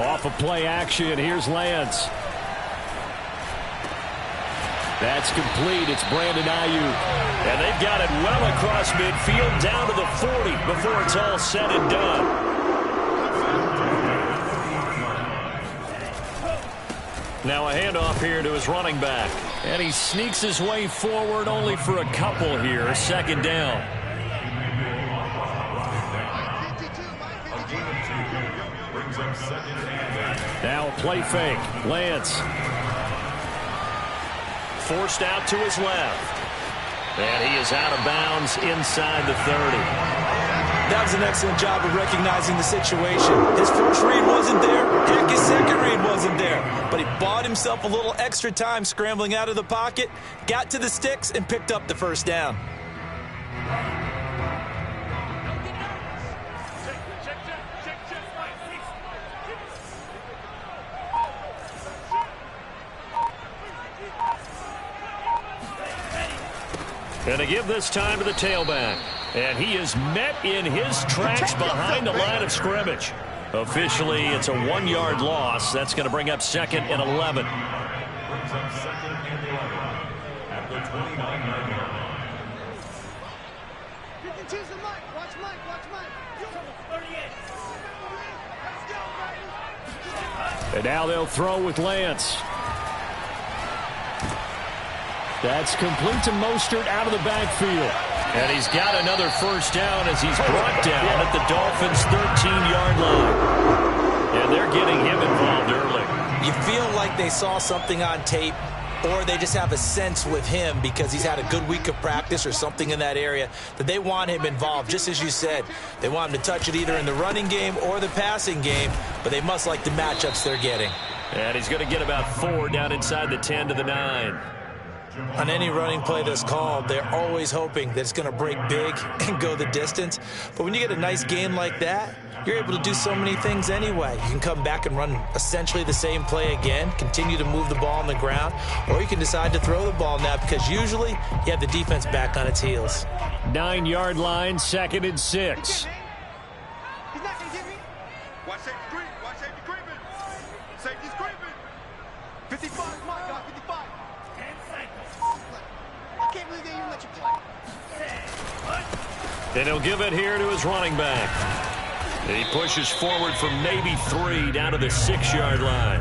Off of play action, here's Lance. That's complete. It's Brandon Ayuk. And they've got it well across midfield down to the 40 before it's all said and done. Now a handoff here to his running back. And he sneaks his way forward only for a couple here. Second down. Now a play fake. Lance. Forced out to his left. And he is out of bounds inside the 30. That was an excellent job of recognizing the situation. His first read wasn't there. Heck, his second read wasn't there. But he bought himself a little extra time scrambling out of the pocket, got to the sticks, and picked up the first down. And to give this time to the tailback. And he is met in his tracks behind the line of scrimmage. Officially, it's a 1-yard loss. That's going to bring up second and 11. Brings up second and 11 at the 29-yard line. And now they'll throw with Lance. That's complete to Mostert out of the backfield. And he's got another first down as he's brought down at the Dolphins' 13-yard line. And they're getting him involved early. You feel like they saw something on tape, or they just have a sense with him because he's had a good week of practice or something in that area that they want him involved. Just as you said, they want him to touch it either in the running game or the passing game, but they must like the matchups they're getting. And he's going to get about 4 down inside the 10 to the 9. On any running play that's called, they're always hoping that it's going to break big and go the distance. But when you get a nice game like that, you're able to do so many things anyway. You can come back and run essentially the same play again, continue to move the ball on the ground, or you can decide to throw the ball now because usually you have the defense back on its heels. 9-yard line, second and 6. He's not going to get me. Watch safety creep. Watch safety creeping. Safety's creeping. 55. Come on, God. 55. I can't believe they even let you play. And he'll give it here to his running back. And he pushes forward from maybe 3 down to the 6-yard line.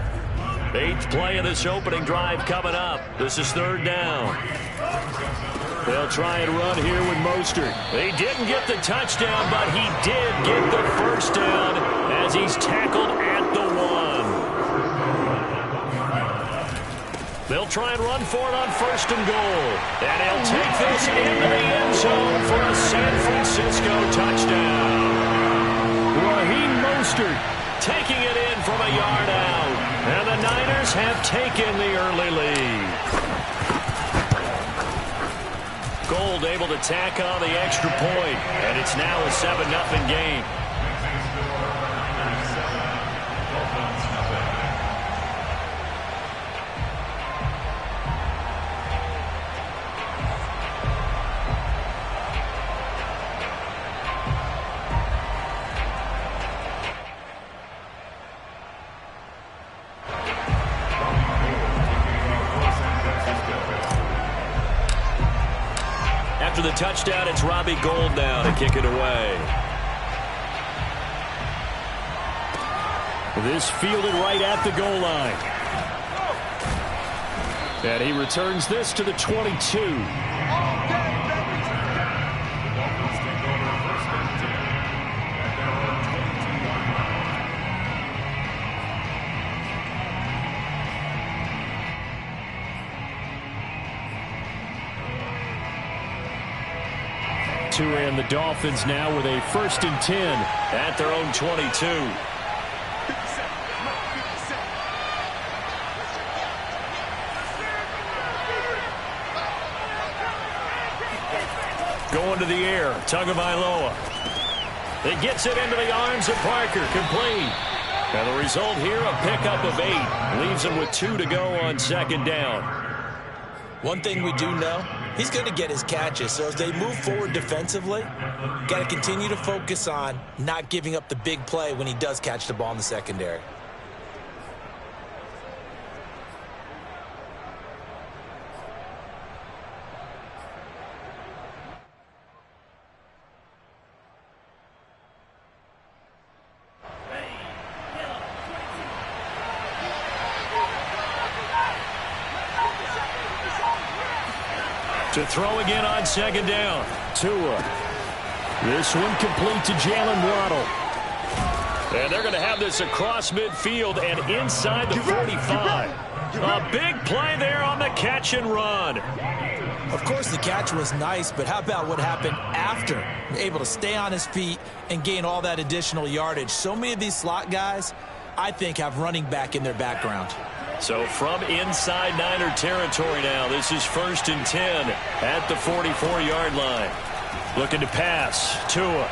8th play of this opening drive coming up. This is 3rd down. They'll try and run here with Mostert. He didn't get the touchdown, but he did get the first down as he's tackled at the 1. They'll try and run for it on 1st and goal. And he'll take this into the end zone for a San Francisco touchdown. Raheem Mostert taking it in from a yard out. And the Niners have taken the early lead. Gold able to tack on the extra point. And it's now a 7-0 game. After the touchdown, it's Robbie Gould now to kick it away. This fielded right at the goal line. And he returns this to the 22. And the Dolphins now with a 1st and 10 at their own 22. Going to the air, Tagovailoa. It gets it into the arms of Parker, complete. And the result here, a pickup of 8. Leaves him with 2 to go on 2nd down. One thing we do know, he's going to get his catches. So as they move forward defensively, got to continue to focus on not giving up the big play when he does catch the ball in the secondary. To throw again on second down. Tua. This one complete to Jalen Waddle. And they're going to have this across midfield and inside the 45. A big play there on the catch and run. Of course, the catch was nice, but how about what happened after? Able to stay on his feet and gain all that additional yardage. So many of these slot guys, I think, have running back in their background. So from inside Niner territory now, this is 1st and 10 at the 44-yard line. Looking to pass. Tua.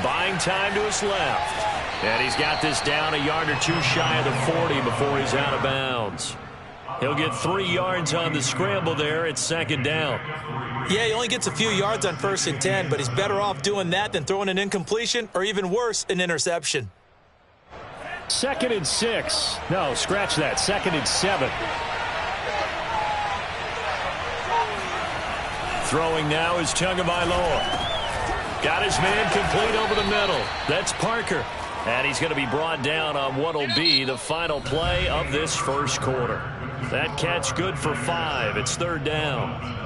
Buying time to his left. And he's got this down a yard or two shy of the 40 before he's out of bounds. He'll get 3 yards on the scramble there at second down. Yeah, he only gets a few yards on 1st and 10, but he's better off doing that than throwing an incompletion or even worse, an interception. 2nd and 6. No, scratch that. 2nd and 7. Throwing now is Tagovailoa. Got his man complete over the middle. That's Parker. And he's going to be brought down on what will be the final play of this first quarter. That catch good for 5. It's 3rd down.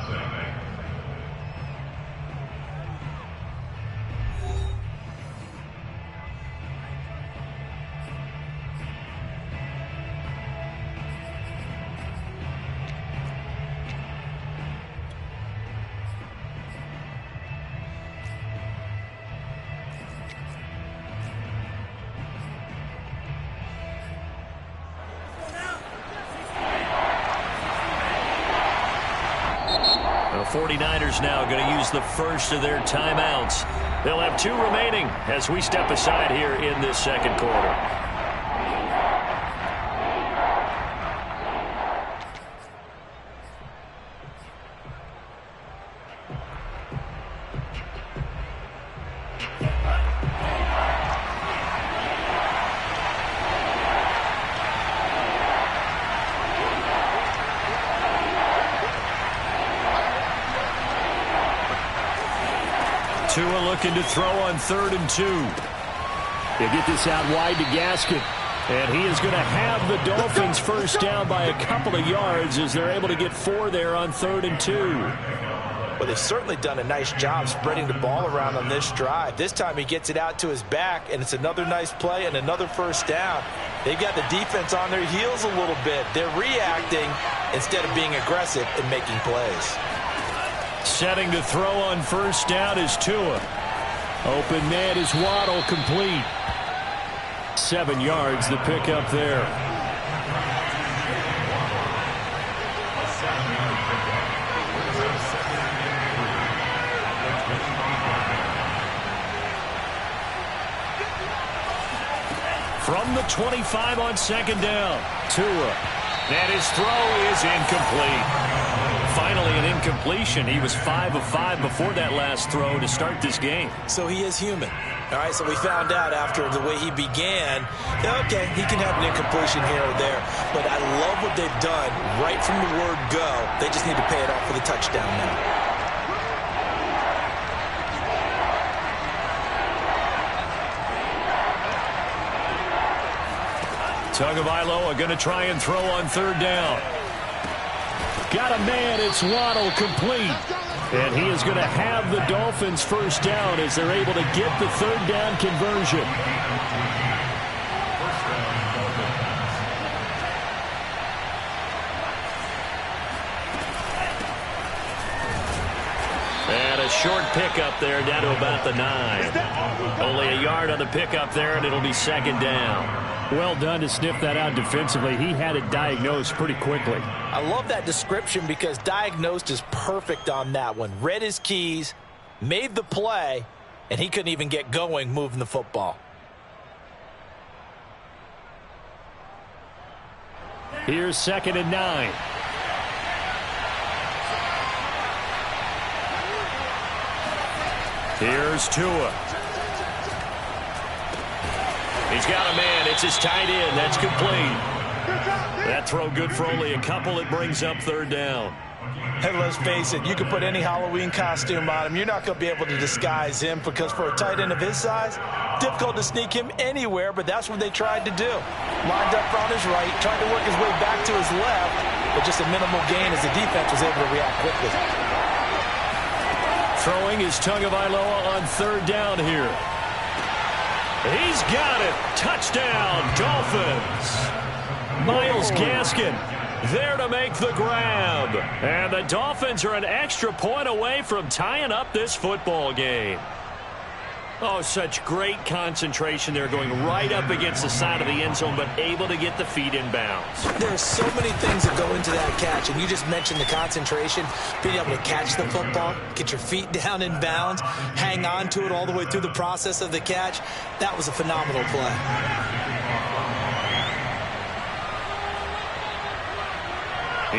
The 49ers now going to use the first of their timeouts. They'll have 2 remaining as we step aside here in this second quarter. Tua looking to throw on 3rd and 2. They get this out wide to Gaskin. And he is going to have the Dolphins first down by a couple of yards as they're able to get 4 there on 3rd and 2. Well, they've certainly done a nice job spreading the ball around on this drive. This time he gets it out to his back, and it's another nice play and another first down. They've got the defense on their heels a little bit. They're reacting instead of being aggressive and making plays. Setting to throw on 1st down is Tua. Open man is Waddle, complete. 7 yards the pickup there. From the 25 on 2nd down, Tua. And his throw is incomplete. Finally an incompletion. He was 5 of 5 before that last throw to start this game. So he is human. All right, so we found out after the way he began, okay, he can have an incompletion here or there, but I love what they've done right from the word go. They just need to pay it off for the touchdown now. Tagovailoa going to try and throw on 3rd down. Got a man, it's Waddle, complete. And he is going to have the Dolphins first down as they're able to get the 3rd down conversion. And a short pickup there down to about the 9. Only a yard on the pickup there, and it'll be 2nd down. Well done to sniff that out defensively. He had it diagnosed pretty quickly. I love that description because diagnosed is perfect on that one. Read his keys, made the play, and he couldn't even get going moving the football. Here's 2nd and 9. Here's Tua. He's got a man. It's his tight end. That's complete. That throw good for only a couple. It brings up 3rd down. Hey, let's face it, you can put any Halloween costume on him. You're not going to be able to disguise him because for a tight end of his size, difficult to sneak him anywhere, but that's what they tried to do. Lined up on his right, tried to work his way back to his left, but just a minimal gain as the defense was able to react quickly. Throwing is Tagovailoa on third down here. He's got it. Touchdown, Dolphins. Myles Gaskin there to make the grab. And the Dolphins are an extra point away from tying up this football game. Oh, such great concentration there, going right up against the side of the end zone, but able to get the feet in bounds. There are so many things that go into that catch, and you just mentioned the concentration, being able to catch the football, get your feet down in bounds, hang on to it all the way through the process of the catch. That was a phenomenal play.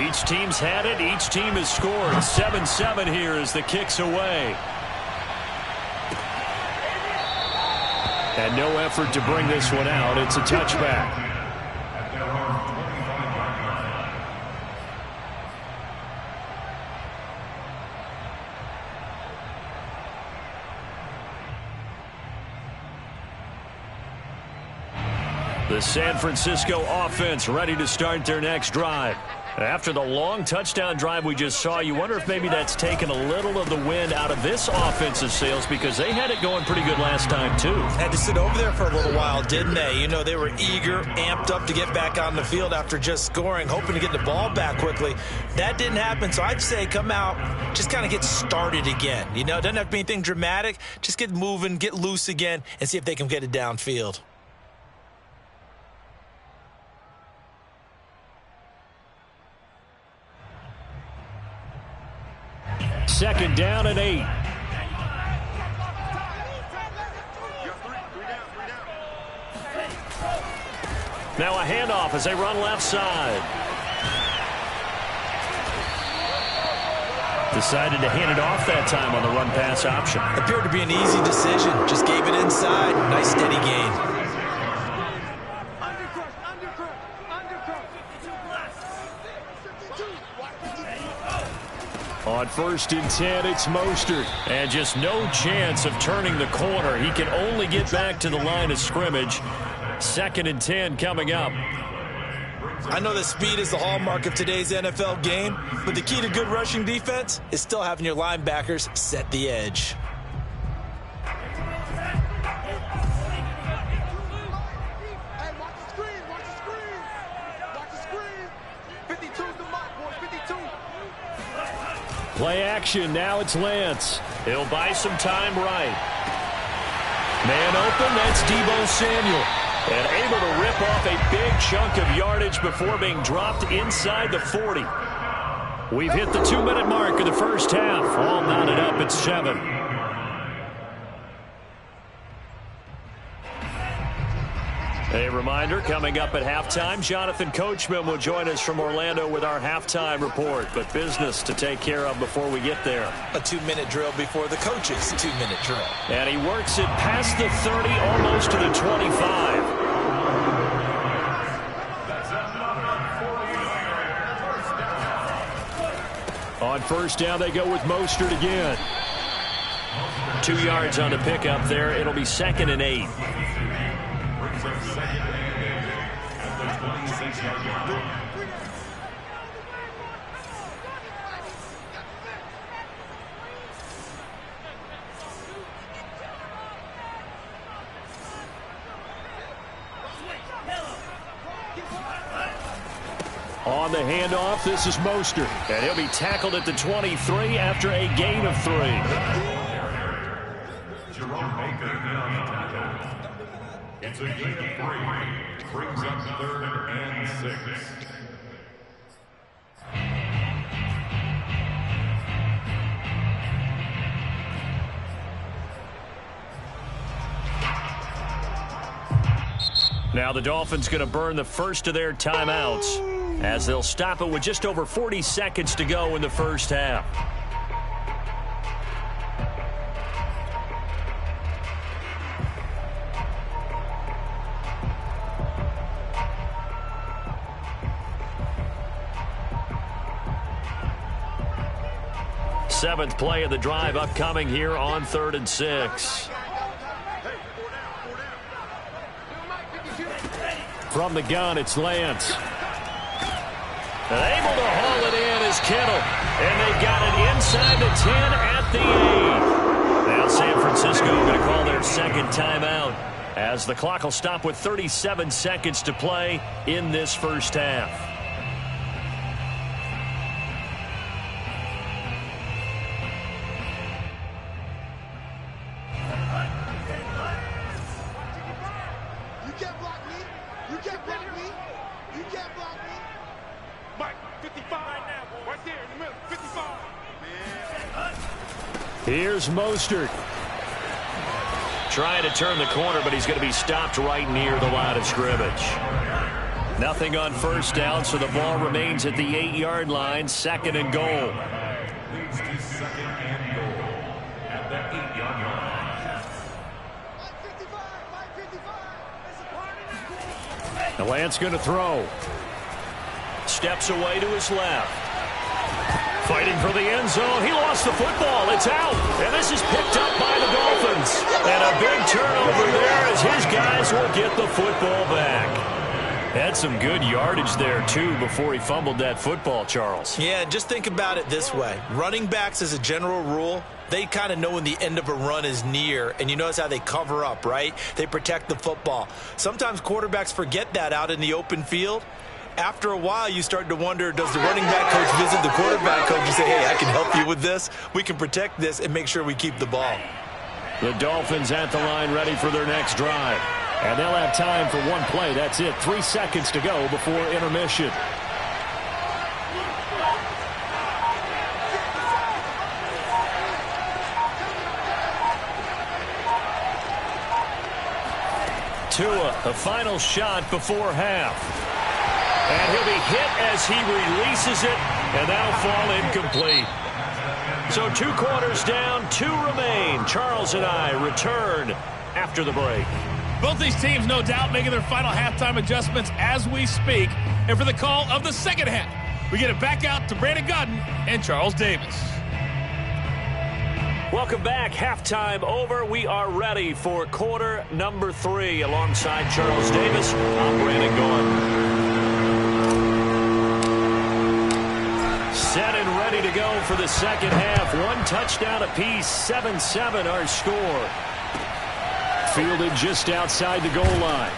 Each team's had it. Each team has scored. 7-7 here as the kick's away. And no effort to bring this one out. It's a touchback. The San Francisco offense ready to start their next drive. After the long touchdown drive we just saw, you wonder if maybe that's taken a little of the wind out of this offensive sails, because they had it going pretty good last time too. Had to sit over there for a little while, didn't they? You know, they were eager, amped up to get back on the field after just scoring, hoping to get the ball back quickly. That didn't happen, so I'd say come out, just kind of get started again. You know, it doesn't have to be anything dramatic. Just get moving, get loose again, and see if they can get it downfield. Second down and 8. Now a handoff as they run left side. Decided to hand it off that time on the run-pass option. Appeared to be an easy decision. Just gave it inside. Nice steady gain. On 1st and 10, it's Mostert. And just no chance of turning the corner. He can only get back to the line of scrimmage. 2nd and 10 coming up. I know that speed is the hallmark of today's NFL game, but the key to good rushing defense is still having your linebackers set the edge. Play action. Now it's Lance. He'll buy some time right. Man open. That's Deebo Samuel. And able to rip off a big chunk of yardage before being dropped inside the 40. We've hit the 2-minute mark of the first half. All knotted up at 7. A reminder, coming up at halftime, Jonathan Coachman will join us from Orlando with our halftime report. But business to take care of before we get there. A 2-minute drill before the coach's 2-minute drill. And he works it past the 30, almost to the 25. On 1st down, they go with Mostert again. 2 yards on the pickup there. It'll be 2nd and 8. On the handoff, this is Mostert. And he'll be tackled at the 23 after a gain of 3. It's a gain of 3. Brings up 3rd and 6. Now the Dolphins going to burn the first of their timeouts as they'll stop it with just over 40 seconds to go in the first half. Seventh play of the drive upcoming here on 3rd and 6. From the gun, it's Lance. Able to haul it in is Kittle. And they've got it inside the 10 at the 8. Now San Francisco going to call their second timeout as the clock will stop with 37 seconds to play in this first half. You can't block me. You can't block me. You can't block me. Mike, 55 right now. Right there in the middle. 55. Here's Mostert. Trying to turn the corner, but he's going to be stopped right near the line of scrimmage. Nothing on first down, so the ball remains at the 8-yard line. Second and goal. Leads to second and goal at the 8-yard line. Mike 55. Mike 55. It's a party now. The Lance going to throw. Steps away to his left. Fighting for the end zone. He lost the football. It's out. And this is picked up by the Dolphins. And a big turnover there as his guys will get the football back. Had some good yardage there, too, before he fumbled that football, Charles. Yeah, just think about it this way. Running backs, as a general rule, they kind of know when the end of a run is near, and you notice how they cover up, right? They protect the football. Sometimes quarterbacks forget that out in the open field. After a while, you start to wonder, does the running back coach visit the quarterback coach and say, hey, I can help you with this. We can protect this and make sure we keep the ball. The Dolphins at the line ready for their next drive. And they'll have time for one play. That's it. 3 seconds to go before intermission. Tua, the final shot before half. And he'll be hit as he releases it, and that'll fall incomplete. So 2 quarters down, 2 remain. Charles and I return after the break. Both these teams, no doubt, making their final halftime adjustments as we speak. And for the call of the second half, we get it back out to Brandon Godden and Charles Davis. Welcome back. Halftime over. We are ready for quarter number 3. Alongside Charles Davis, I'm Brandon Godden. Set and ready to go for the second half. 1 touchdown apiece, 7-7 our score. Fielded just outside the goal line.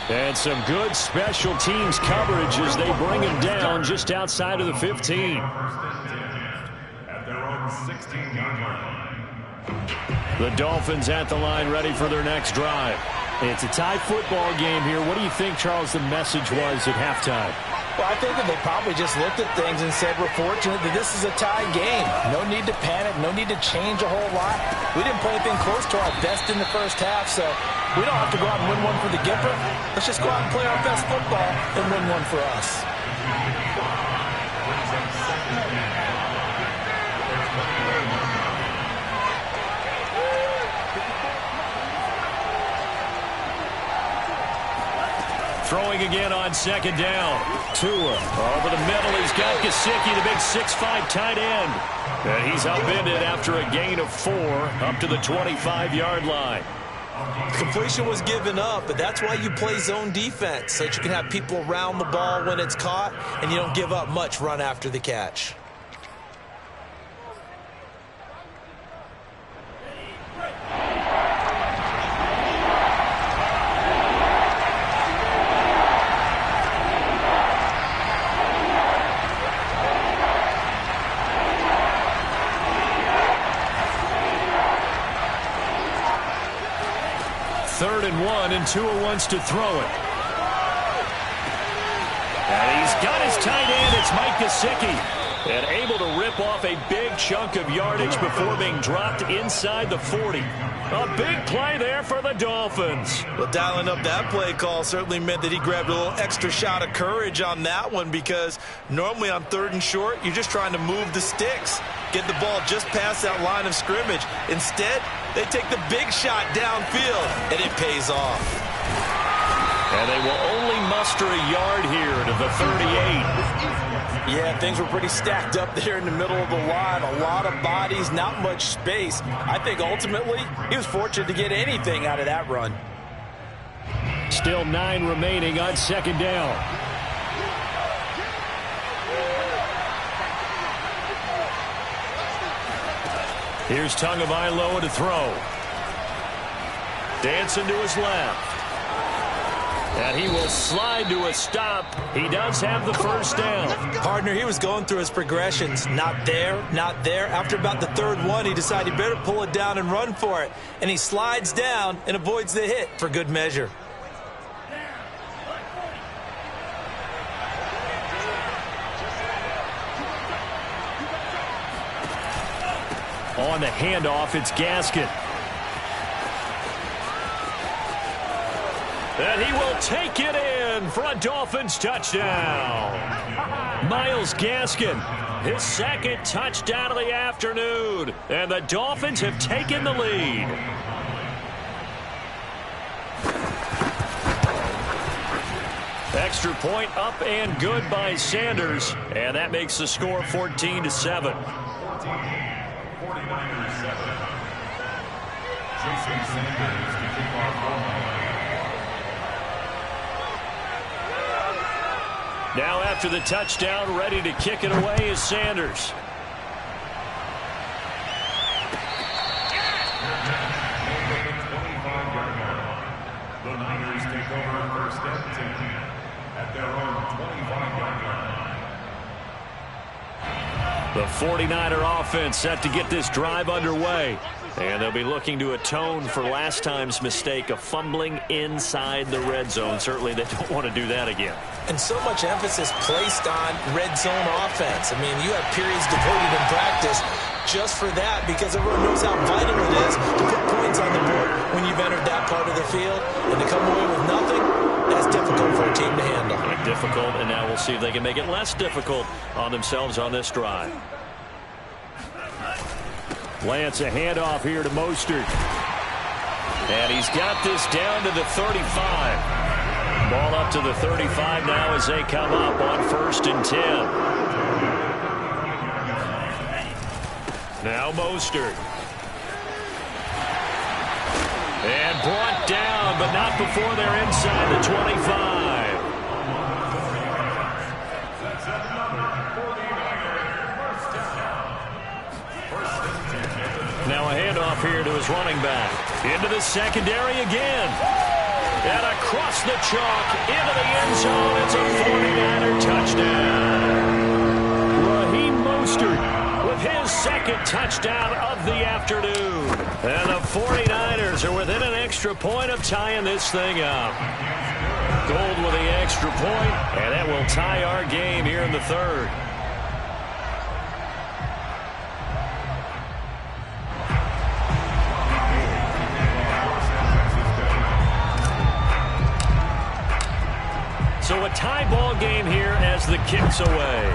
And some good special teams coverage as they bring him down just outside of the 15. At their own 16-yard line. The Dolphins at the line ready for their next drive. It's a tie football game here. What do you think, Charles, the message was at halftime? Well, I think that they probably just looked at things and said, we're fortunate that this is a tie game. No need to panic. No need to change a whole lot. We didn't play anything close to our best in the first half, so we don't have to go out and win one for the Gipper. Let's just go out and play our best football and win one for us. Throwing again on second down. Tua over the middle. He's got Gesicki, the big 6'5" tight end. And he's upended after a gain of 4 up to the 25-yard line. Completion was given up, but that's why you play zone defense, so that you can have people around the ball when it's caught, and you don't give up much run after the catch. Third and 1, and Tua wants to throw it. And he's got his tight end. It's Mike Gesicki. And able to rip off a big chunk of yardage before being dropped inside the 40. A big play there for the Dolphins. Well, dialing up that play call certainly meant that he grabbed a little extra shot of courage on that one, because normally on 3rd and short, you're just trying to move the sticks, get the ball just past that line of scrimmage. Instead, they take the big shot downfield, and it pays off. And they will only muster a yard here to the 38. Yeah, things were pretty stacked up there in the middle of the line. A lot of bodies, not much space. I think ultimately he was fortunate to get anything out of that run. Still 9 remaining on second down. Here's Tagovailoa to throw. Dancing to his left. And he will slide to a stop. He does have the first down. Partner, he was going through his progressions. Not there, not there. After about the third one, he decided he better pull it down and run for it. And he slides down and avoids the hit for good measure. On the handoff, it's Gaskin. And he will take it in for a Dolphins touchdown. Myles Gaskin, his second touchdown of the afternoon. And the Dolphins have taken the lead. Extra point up and good by Sanders. And that makes the score 14-7. 49ers 7. Jason Sanders to kick off home. Now after the touchdown, ready to kick it away is Sanders. The Niners take over first and 10 at their own 25-yard line. The 49er offense set to get this drive underway. And they'll be looking to atone for last time's mistake of fumbling inside the red zone. Certainly they don't want to do that again. And so much emphasis placed on red zone offense. I mean, you have periods devoted in practice just for that because everyone knows how vital it is to put points on the board when you've entered that part of the field. And to come away with nothing, that's difficult for a team to handle. Difficult, and now we'll see if they can make it less difficult on themselves on this drive. Lance, a handoff here to Mostert. And he's got this down to the 35. Ball up to the 35 now as they come up on 1st and 10. Now Mostert. And brought down, but not before they're inside the 25. Now a handoff here to his running back. Into the secondary again. And across the chalk, into the end zone. It's a 49er touchdown. Raheem Mostert with his second touchdown of the afternoon. And the 49ers are within an extra point of tying this thing up. Gold with the extra point, and that will tie our game here in the third. So a tie ball game here as the kick's away.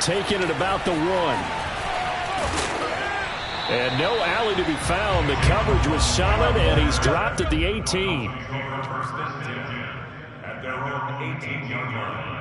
Taking it about the 1. And no alley to be found. The coverage was solid, and he's dropped at the 18. First and 10 at their own 18-yard line.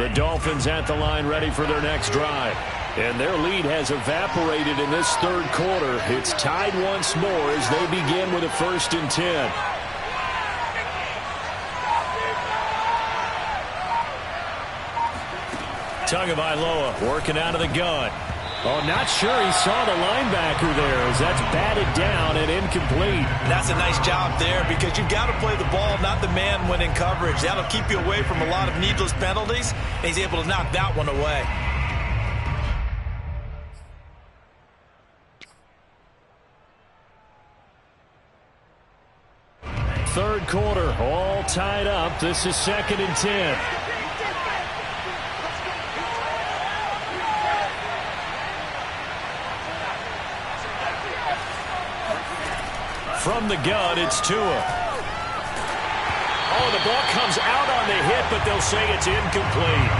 The Dolphins at the line ready for their next drive. And their lead has evaporated in this third quarter. It's tied once more as they begin with a 1st and 10. Tagovailoa working out of the gun. Oh, not sure he saw the linebacker there as that's batted down and incomplete. That's a nice job there because you've got to play the ball, not the man when in coverage. That'll keep you away from a lot of needless penalties, and he's able to knock that one away. Third quarter, all tied up. This is 2nd and 10. From the gun, it's Tua. Oh, the ball comes out on the hit, but they'll say it's incomplete.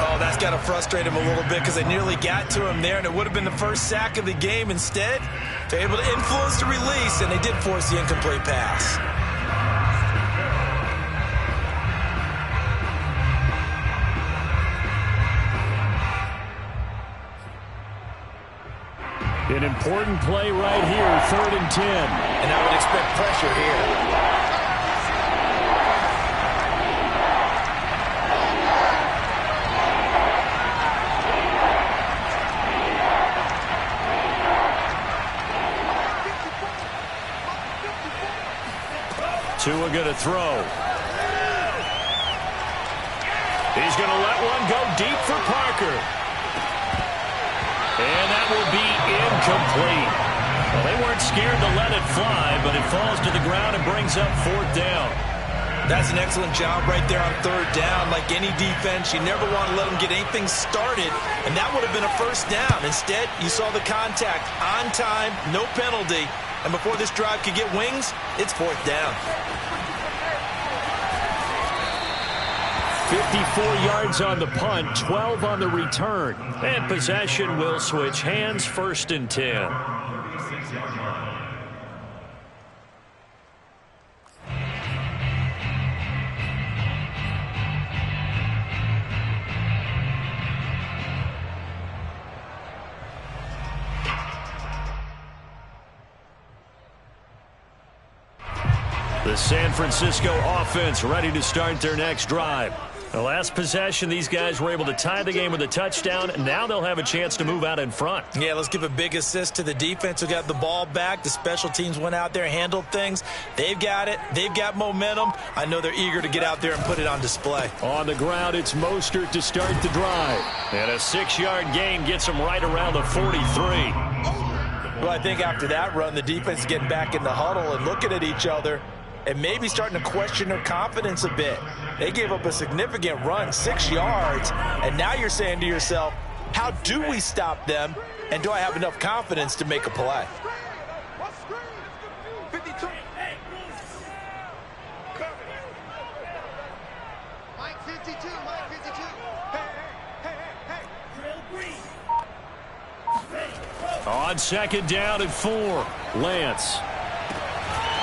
Oh, that's got to frustrate him a little bit because they nearly got to him there, and it would have been the first sack of the game. Instead, they're able to influence the release, and they did force the incomplete pass. An important play right here, 3rd and 10. And I would expect pressure here. Tua going to throw. He's going to let one go deep for Parker. And that will be incomplete. Well, they weren't scared to let it fly, but it falls to the ground and brings up 4th down. That's an excellent job right there on 3rd down. Like any defense, you never want to let them get anything started, and that would have been a 1st down. Instead, you saw the contact on time, no penalty, and before this drive could get wings, it's 4th down. 54 yards on the punt, 12 on the return. And possession will switch hands, 1st and 10. The San Francisco offense ready to start their next drive. The last possession, these guys were able to tie the game with a touchdown. Now they'll have a chance to move out in front. Yeah, let's give a big assist to the defense who got the ball back. The special teams went out there, handled things. They've got it. They've got momentum. I know they're eager to get out there and put it on display. On the ground, it's Mostert to start the drive. And a 6-yard gain gets them right around the 43. Well, I think after that run, the defense is getting back in the huddle and looking at each other and maybe starting to question their confidence a bit. They gave up a significant run, 6 yards, and now you're saying to yourself, how do we stop them, and do I have enough confidence to make a play? 52. Mike 52, Mike 52. Hey. On 2nd down and 4, Lance.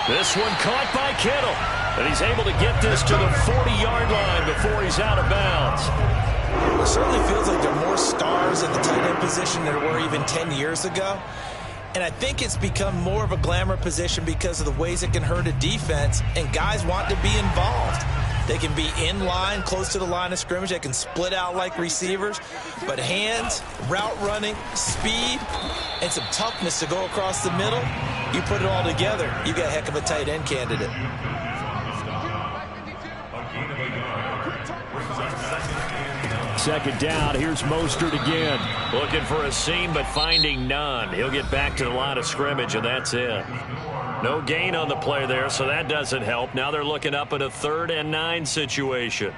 This one caught by Kittle. And he's able to get this to the 40-yard line before he's out of bounds. It certainly feels like there are more stars at the tight end position than there were even 10 years ago. And I think it's become more of a glamour position because of the ways it can hurt a defense, and guys want to be involved. They can be in line, close to the line of scrimmage. They can split out like receivers. But hands, route running, speed, and some toughness to go across the middle, you put it all together, you got a heck of a tight end candidate. Second down, here's Mostert again. Looking for a seam, but finding none. He'll get back to the line of scrimmage, and that's it. No gain on the play there, so that doesn't help. Now they're looking up at a 3rd and 9 situation.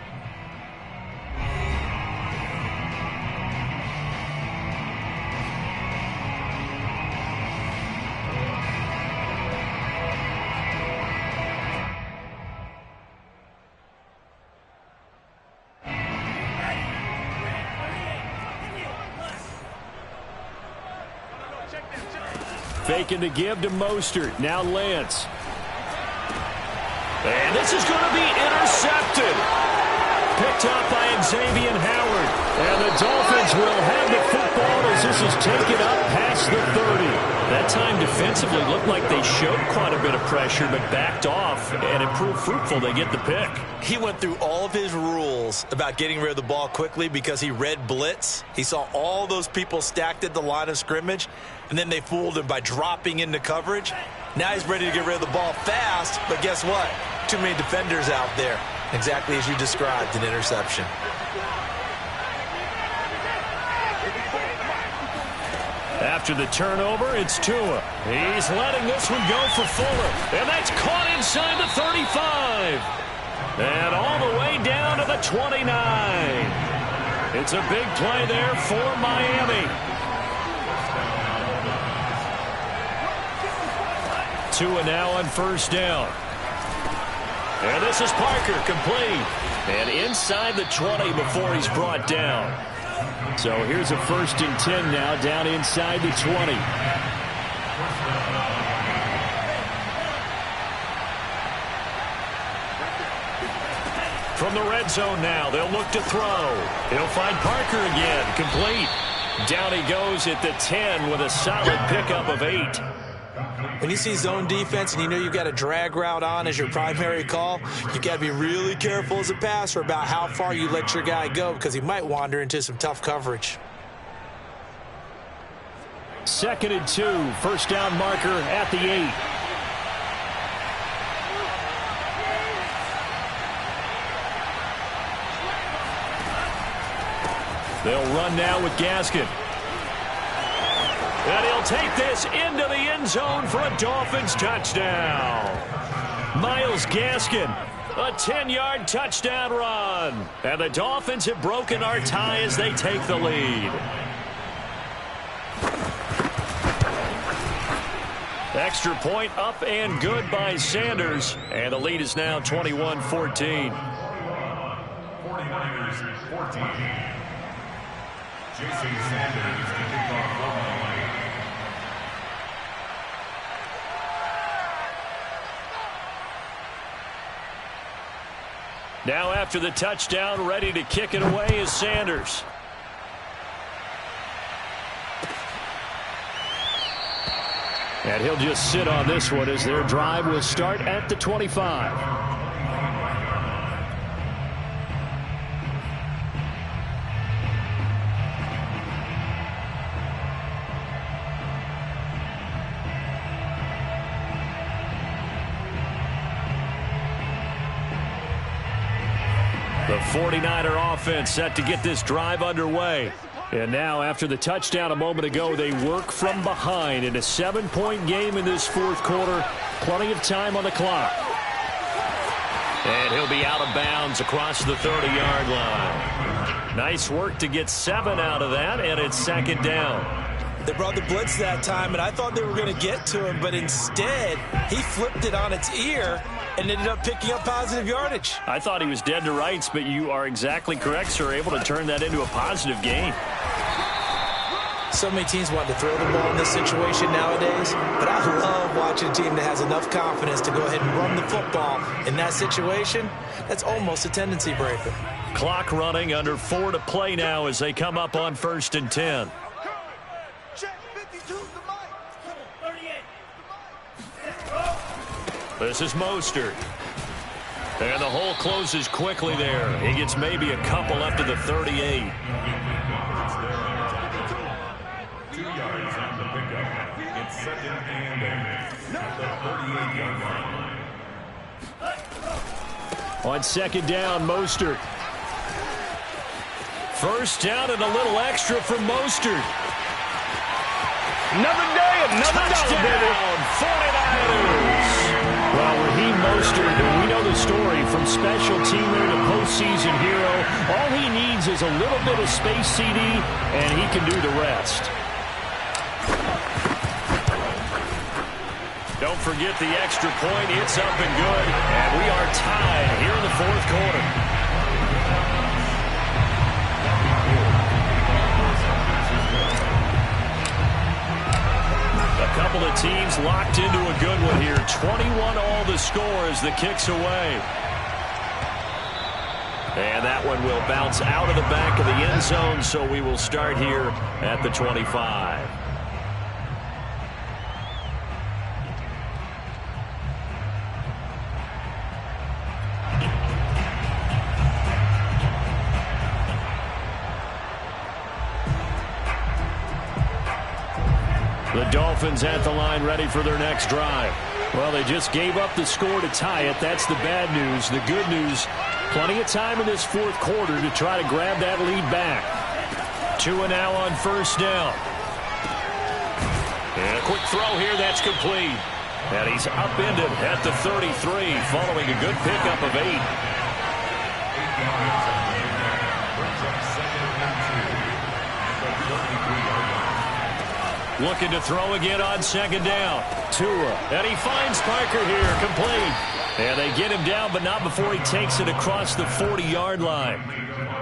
Faking to give to Mostert. Now Lance. And this is going to be intercepted. picked up by Xavier Howard. And the Dolphins will have the football as this is taken up past the 30. That time defensively looked like they showed quite a bit of pressure but backed off, and it proved fruitful. They get the pick. He went through all of his rules about getting rid of the ball quickly because he read blitz. He saw all those people stacked at the line of scrimmage, and then they fooled him by dropping into coverage. Now he's ready to get rid of the ball fast, but guess what? Too many defenders out there. Exactly as you described, an interception. After the turnover, it's Tua. He's letting this one go for Fuller. And that's caught inside the 35. And all the way down to the 29. It's a big play there for Miami. Tua now on first down. And this is Parker, complete. And inside the 20 before he's brought down. So here's a 1st and 10 now, down inside the 20. From the red zone now, they'll look to throw. He'll find Parker again, complete. Down he goes at the 10 with a solid pickup of 8. When you see zone defense and you know you've got a drag route on as your primary call, you got to be really careful as a passer about how far you let your guy go because he might wander into some tough coverage. 2nd and 2, 1st down marker at the 8. They'll run now with Gaskin. And he'll take this into the end zone for a Dolphins touchdown. Myles Gaskin, a 10-yard touchdown run. And the Dolphins have broken our tie as they take the lead. Extra point up and good by Sanders. And the lead is now 21-14. 49ers 14. Jason Sanders to kick off the line. Now after the touchdown, ready to kick it away is Sanders. And he'll just sit on this one as their drive will start at the 25. The 49er offense set to get this drive underway. And now, after the touchdown a moment ago, they work from behind in a 7-point game in this 4th quarter. Plenty of time on the clock. And he'll be out of bounds across the 30-yard line. Nice work to get 7 out of that, and it's 2nd down. They brought the blitz that time, and I thought they were going to get to him, but instead, he flipped it on its ear and ended up picking up positive yardage. I thought he was dead to rights, but you are exactly correct, sir. Able to turn that into a positive gain. So many teams want to throw the ball in this situation nowadays, but I love watching a team that has enough confidence to go ahead and run the football in that situation. That's almost a tendency breaker. Clock running, under 4 to play now as they come up on 1st and 10. Check 52 the mic. 38. This is Mostert. And the hole closes quickly there. He gets maybe a couple up to the 38. 2 yards on the pickup. It's 2nd and 8 at the 38-yard line. On 2nd down, Mostert. 1st down and a little extra from Mostert. Another day, another Touchdown, 49ers. Well, Raheem Mostert, we know the story from special teamer to postseason hero. All he needs is a little bit of space, CD, and he can do the rest. Don't forget the extra point. It's up and good, and we are tied here in the 4th quarter. A couple of teams locked into a good one here. 21 all the score as the kick's away. And that one will bounce out of the back of the end zone, so we will start here at the 25. The Dolphins at the line, ready for their next drive. Well, they just gave up the score to tie it. That's the bad news. The good news, plenty of time in this fourth quarter to try to grab that lead back. 2 and now on first down. And a quick throw here, that's complete. And he's upended at the 33 following a good pickup of 8. Looking to throw again on second down. Tua. And he finds Parker here, complete. And they get him down, but not before he takes it across the 40-yard line.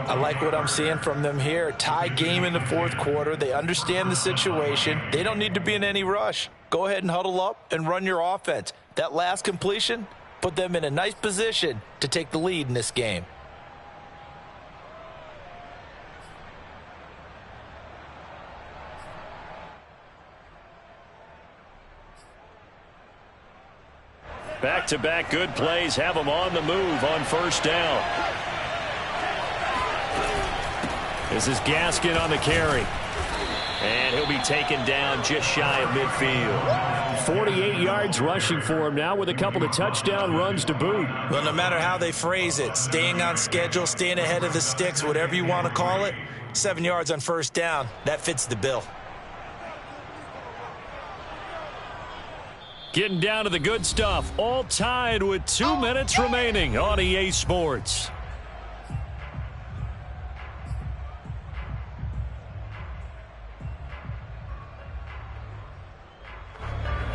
I like what I'm seeing from them here. Tie game in the fourth quarter. They understand the situation. They don't need to be in any rush. Go ahead and huddle up and run your offense. That last completion put them in a nice position to take the lead in this game. Back-to-back good plays have them on the move on first down. This is Gaskin on the carry. And he'll be taken down just shy of midfield. 48 yards rushing for him now with a couple of touchdown runs to boot. Well, no matter how they phrase it, staying on schedule, staying ahead of the sticks, whatever you want to call it, 7 yards on first down, that fits the bill. Getting down to the good stuff, all tied with 2 minutes remaining on EA Sports.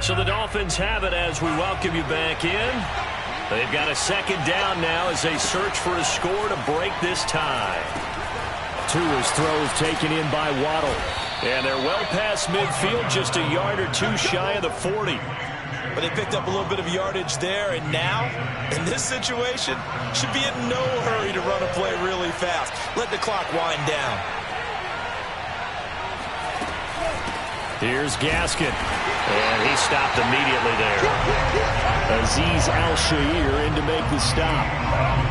So the Dolphins have it as we welcome you back in. They've got a second down now as they search for a score to break this tie. Tua's throw is taken in by Waddle. And they're well past midfield, just a yard or 2 shy of the 40. But they picked up a little bit of yardage there, and now, in this situation, should be in no hurry to run a play really fast. Let the clock wind down. Here's Gaskin, and he stopped immediately there. Azeez Al-Shair in to make the stop.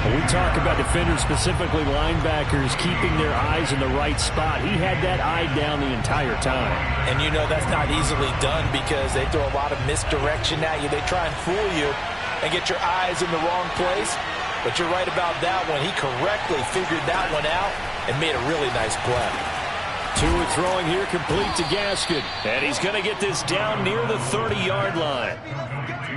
When we talk about defenders, specifically linebackers, keeping their eyes in the right spot, he had that eye down the entire time. And you know that's not easily done because they throw a lot of misdirection at you. They try and fool you and get your eyes in the wrong place. But you're right about that one. He correctly figured that one out and made a really nice play. Tua throwing here, complete to Gaskin. And he's going to get this down near the 30-yard line.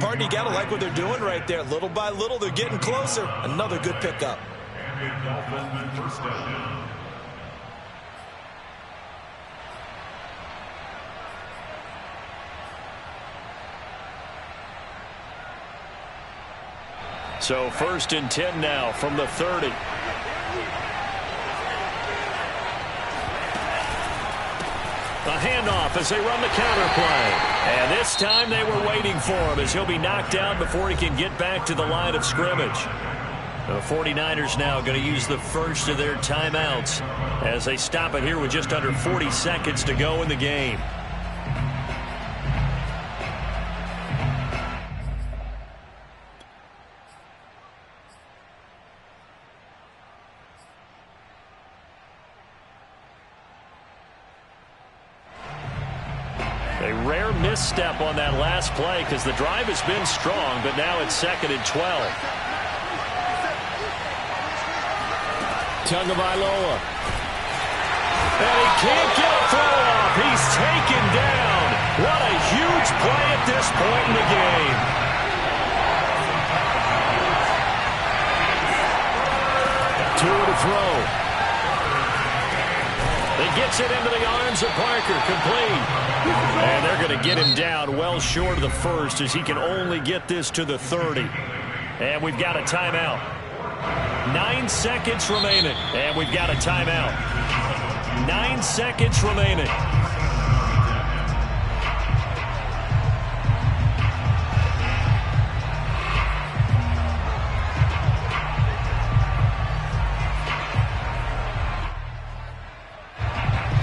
Pardon, you got to like what they're doing right there. Little by little, they're getting closer. Another good pickup. So 1st and 10 now from the 30. A handoff as they run the counter play. And this time they were waiting for him as he'll be knocked down before he can get back to the line of scrimmage. The 49ers now going to use the first of their timeouts as they stop it here with just under 40 seconds to go in the game. A rare misstep on that last play because the drive has been strong, but now it's 2nd and 12. Tagovailoa. And he can't get a throw off. He's taken down. What a huge play at this point in the game. Tua to throw. He gets it into the arms of Parker, complete. And they're going to get him down well short of the first as he can only get this to the 30. And we've got a timeout. 9 seconds remaining. And we've got a timeout. 9 seconds remaining.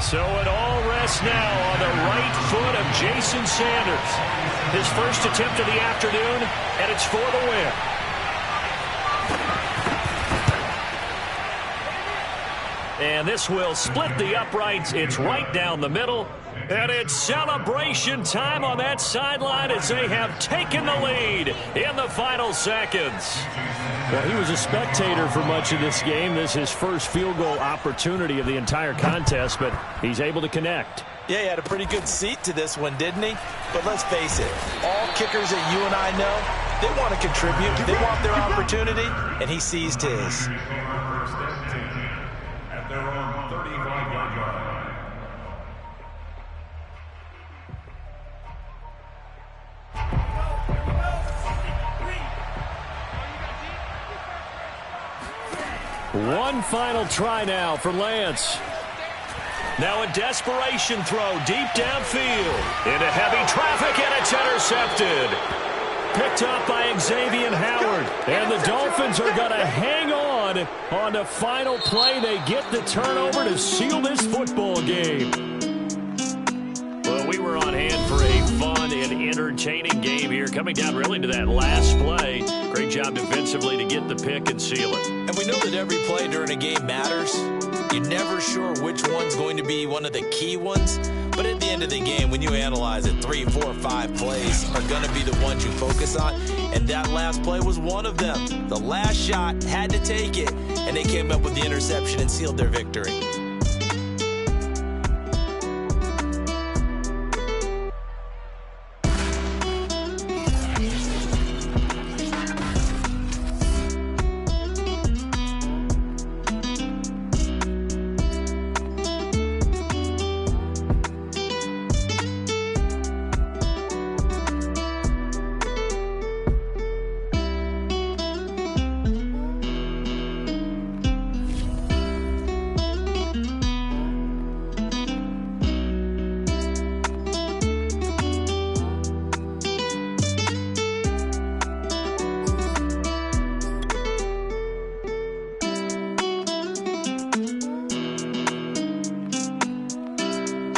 So it all rests now on the right foot of Jason Sanders. His first attempt of the afternoon, and it's for the win. And this will split the uprights. It's right down the middle. And it's celebration time on that sideline as they have taken the lead in the final seconds. Well, he was a spectator for much of this game. This is his first field goal opportunity of the entire contest, but he's able to connect. Yeah, he had a pretty good seat to this one, didn't he? But let's face it, all kickers that you and I know, they want to contribute. They want their opportunity, and he seized his. At their own 35-yard line. One final try now for Lance. Now a desperation throw deep downfield. Into heavy traffic, and it's intercepted. Picked up by Xavier Howard. And the Dolphins are going to hang on the final play. They get the turnover to seal this football game. Well, we were on hand for a fun and entertaining game here. Coming down really to that last play. Great job defensively to get the pick and seal it. And we know that every play during a game matters. You're never sure which one's going to be one of the key ones. But at the end of the game, when you analyze it, 3, 4, 5 plays are going to be the ones you focus on. And that last play was one of them. The last shot had to take it, and they came up with the interception and sealed their victory.